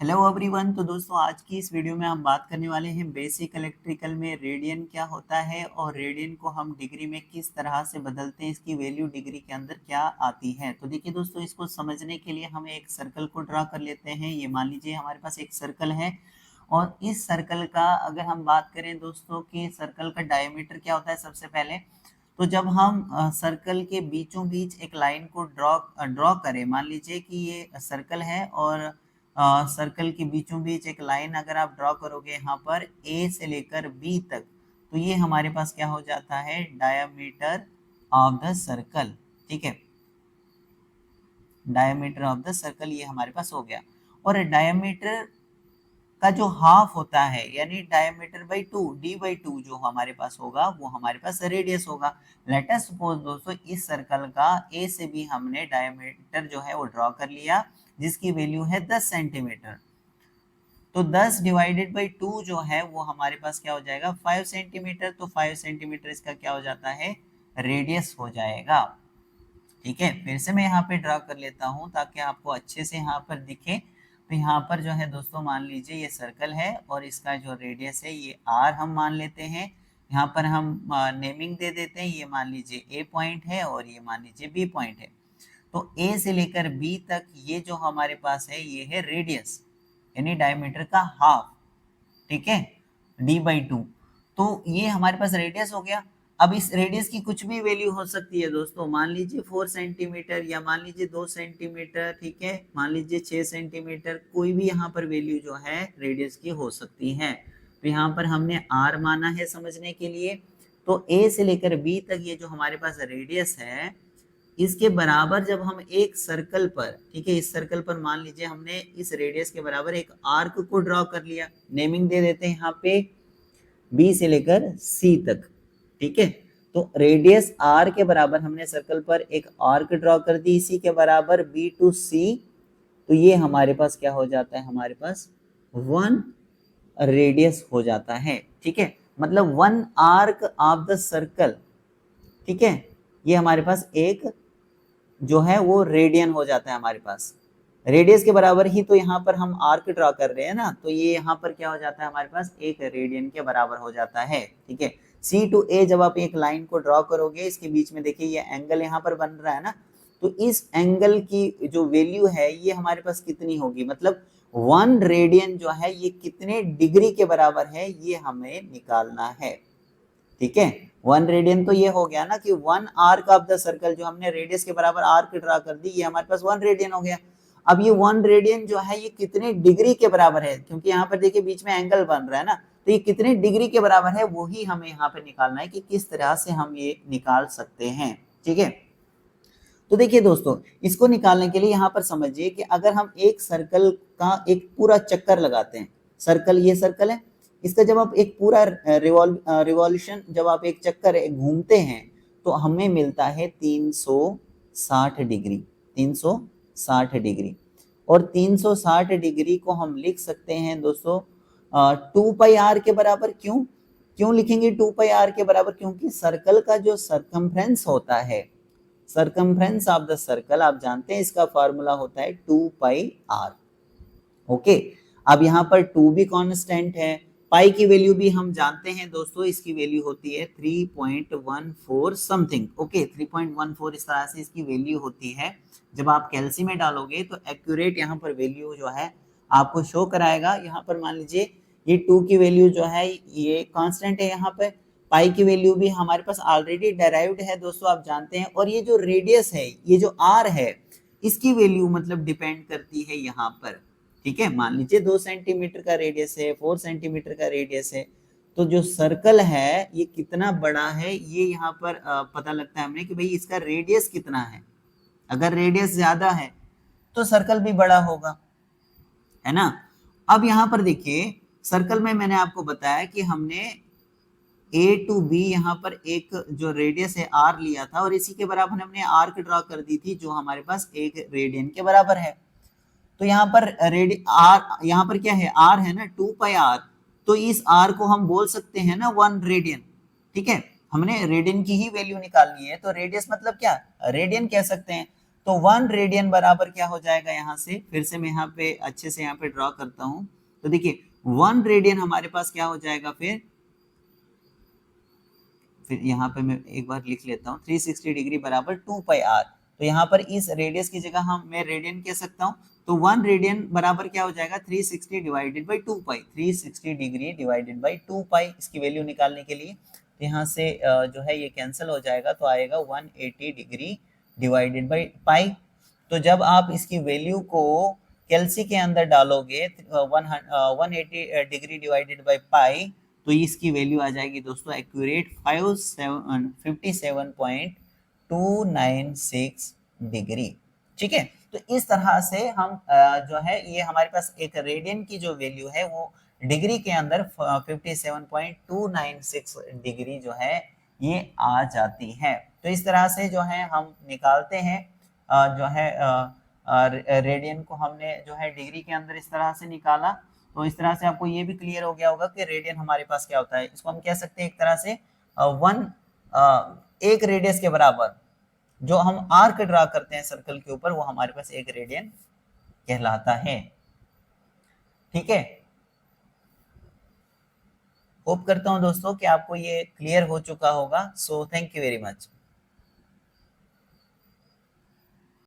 Hello everyone. तो दोस्तों आज की इस वीडियो में हम बात करने वाले हैं बेसिक इलेक्ट्रिकल में रेडियन क्या होता है और रेडियन को हम डिग्री में किस तरह से बदलते हैं, इसकी वैल्यू डिग्री के अंदर क्या आती है। तो देखिए दोस्तों, इसको समझने के लिए हम एक सर्कल को ड्रा कर लेते हैं। ये मान लीजिए हमारे पास एक सर्कल है और इस सर्कल का अगर हम बात करें दोस्तों कि सर्कल का डायमीटर क्या होता है, सबसे पहले तो जब हम सर्कल के बीचों बीच एक लाइन को ड्रॉ करें, मान लीजिए कि ये सर्कल है और सर्कल के बीचों बीच एक लाइन अगर आप ड्रॉ करोगे यहाँ पर ए से लेकर बी तक, तो ये हमारे पास क्या हो जाता है, डायमीटर ऑफ द सर्कल। ठीक है, डायमीटर ऑफ द सर्कल ये हमारे पास हो गया। और डायमीटर का जो हाफ होता है यानी diameter by two, D by two जो हमारे पास होगा वो हमारे पास रेडियस होगा। लेट अस सपोज दोस्तों इस सर्कल का ए से बी हमने डायमीटर जो है वो ड्रॉ कर लिया, जिसकी वैल्यू है 10 सेंटीमीटर। तो 10 डिवाइडेड बाई 2 जो है वो हमारे पास क्या हो जाएगा, 5 सेंटीमीटर। तो 5 सेंटीमीटर इसका क्या हो जाता है, रेडियस हो जाएगा। ठीक है, फिर से मैं यहाँ पे ड्रा कर लेता हूँ ताकि आपको अच्छे से यहाँ पर दिखे। तो यहाँ पर जो है दोस्तों मान लीजिए ये सर्कल है और इसका जो रेडियस है ये आर हम मान लेते हैं। यहाँ पर हम नेमिंग दे देते हैं, ये मान लीजिए ए पॉइंट है और ये मान लीजिए बी पॉइंट है। तो ए से लेकर बी तक ये जो हमारे पास है ये है रेडियस यानी डायमीटर का हाफ। ठीक है, डी बाई टू। तो ये हमारे पास रेडियस हो गया। अब इस रेडियस की कुछ भी वैल्यू हो सकती है दोस्तों, मान लीजिए 4 सेंटीमीटर या मान लीजिए 2 सेंटीमीटर, ठीक है, मान लीजिए 6 सेंटीमीटर, कोई भी यहाँ पर वैल्यू जो है रेडियस की हो सकती है। तो यहाँ पर हमने आर माना है समझने के लिए। तो ए से लेकर बी तक ये जो हमारे पास रेडियस है, इसके बराबर जब हम एक सर्कल पर, ठीक है, इस सर्कल पर मान लीजिए हमने इस रेडियस के बराबर एक आर्क को ड्रॉ कर लिया। नेमिंग दे देते हैं यहाँ पे बी से लेकर सी तक। ठीक है, तो रेडियस आर के बराबर हमने सर्कल पर एक आर्क ड्रॉ कर दी, इसी के बराबर बी टू सी। तो ये हमारे पास क्या हो जाता है, हमारे पास 1 रेडियस हो जाता है। ठीक है, मतलब 1 आर्क ऑफ द सर्कल। ठीक है, ये हमारे पास एक जो है वो रेडियन हो जाता है हमारे पास। रेडियस के बराबर ही तो यहाँ पर हम आर्क ड्रॉ कर रहे हैं ना, तो ये यहाँ पर क्या हो जाता है, हमारे पास एक रेडियन के बराबर हो जाता है। ठीक है, सी टू ए जब आप एक लाइन को ड्रॉ करोगे, इसके बीच में देखिए ये एंगल यहाँ पर बन रहा है ना, तो इस एंगल की जो वैल्यू है ये हमारे पास कितनी होगी, मतलब 1 रेडियन जो है ये कितने डिग्री के बराबर है, ये हमें निकालना है। ठीक है, 1 रेडियन तो ये हो गया ना कि 1 आर्क ऑफ द सर्कल, जो हमने रेडियस के बराबर आर्क ड्रा कर दी, ये हमारे पास 1 रेडियन हो गया। अब ये 1 रेडियन जो है ये कितने डिग्री के बराबर है, क्योंकि यहाँ पर देखिए बीच में एंगल बन रहा है ना, तो ये कितने डिग्री के बराबर है वही हमें यहाँ पर निकालना है कि किस तरह से हम ये निकाल सकते हैं। ठीक है, तो देखिए दोस्तों, इसको निकालने के लिए यहाँ पर समझिए कि अगर हम एक सर्कल का एक पूरा चक्कर लगाते हैं, सर्कल, ये सर्कल है, इसका जब आप एक पूरा रिवॉल्यूशन, जब आप एक चक्कर घूमते हैं तो हमें मिलता है 360 डिग्री। 360 डिग्री, और 360 डिग्री को हम लिख सकते हैं दोस्तों 2 पाई आर के बराबर। क्यों क्यों लिखेंगे 2 पाई आर के बराबर, क्योंकि सर्कल का जो सरकमफ्रेंस होता है, सरकमफ्रेंस ऑफ द सर्कल, आप जानते हैं इसका फॉर्मूला होता है 2 पाई आर। ओके, अब यहाँ पर 2 भी कांस्टेंट है, पाई की वैल्यू भी हम जानते हैं दोस्तों, इसकी वैल्यू होती है 3.14 समथिंग। ओके, 3.14 इस तरह से इसकी वैल्यू होती है। जब आप कैल्सी में डालोगे तो एक्यूरेट यहाँ पर वैल्यू जो है आपको शो कराएगा। यहाँ पर मान लीजिए ये 2 की वैल्यू जो है ये कांस्टेंट है, यहाँ पर पाई की वैल्यू भी हमारे पास ऑलरेडी डेराइव्ड है दोस्तों, आप जानते हैं। और ये जो रेडियस है, ये जो आर है, इसकी वैल्यू मतलब डिपेंड करती है यहाँ पर। ठीक है, मान लीजिए 2 सेंटीमीटर का रेडियस है, 4 सेंटीमीटर का रेडियस है, तो जो सर्कल है ये कितना बड़ा है ये यहाँ पर पता लगता है हमें कि भाई इसका रेडियस कितना है। अगर रेडियस ज्यादा है तो सर्कल भी बड़ा होगा, है ना। अब यहाँ पर देखिए सर्कल में मैंने आपको बताया कि हमने ए टू बी यहाँ पर एक जो रेडियस है आर लिया था, और इसी के बराबर हमने आर्क ड्रॉ कर दी थी जो हमारे पास 1 रेडियन के बराबर है। तो यहाँ पर आर, यहाँ पर क्या है, आर है ना, 2 पाई आर, तो इस आर को हम बोल सकते हैं ना 1 रेडियन। ठीक है, हमने रेडियन की ही वैल्यू निकालनी है, तो रेडियस मतलब क्या, रेडियन कह सकते हैं। तो 1 रेडियन बराबर क्या हो जाएगा, यहाँ से फिर से मैं यहाँ पे अच्छे से यहाँ पे ड्रॉ करता हूं। तो देखिए 1 रेडियन हमारे पास क्या हो जाएगा, फिर यहाँ पे मैं एक बार लिख लेता हूँ, 360 डिग्री बराबर 2 पाई आर। तो यहाँ पर इस रेडियस की जगह हम मैं रेडियन कह सकता हूँ। तो 1 रेडियन बराबर क्या हो जाएगा, 360 divided by 2 pi, 360 degree divided by 2 पाई, इसकी वैल्यू निकालने के लिए। तो यहाँ से जो है ये कैंसिल हो जाएगा, तो आएगा 180 डिग्री डिवाइडेड बाई पाई। तो जब आप इसकी वैल्यू को कैलसी के अंदर डालोगे 180 डिग्री डिवाइडेड बाई पाई, तो इसकी वैल्यू आ जाएगी दोस्तों एक्यूरेट 57.296 डिग्री। ठीक है, तो इस तरह से हम जो है ये हमारे पास एक रेडियन की जो वैल्यू है वो डिग्री के अंदर 57.296 डिग्री जो है ये आ जाती है। तो इस तरह से जो है हम निकालते हैं जो है रेडियन को हमने जो है डिग्री के अंदर इस तरह से निकाला। तो इस तरह से आपको ये भी क्लियर हो गया होगा कि रेडियन हमारे पास क्या होता है। इसको हम कह सकते हैं एक तरह से एक रेडियस के बराबर जो हम आर्क ड्रा करते हैं सर्कल के ऊपर, वो हमारे पास एक रेडियन कहलाता है। ठीक है, होप करता हूं दोस्तों कि आपको ये क्लियर हो चुका होगा। So thank you very much.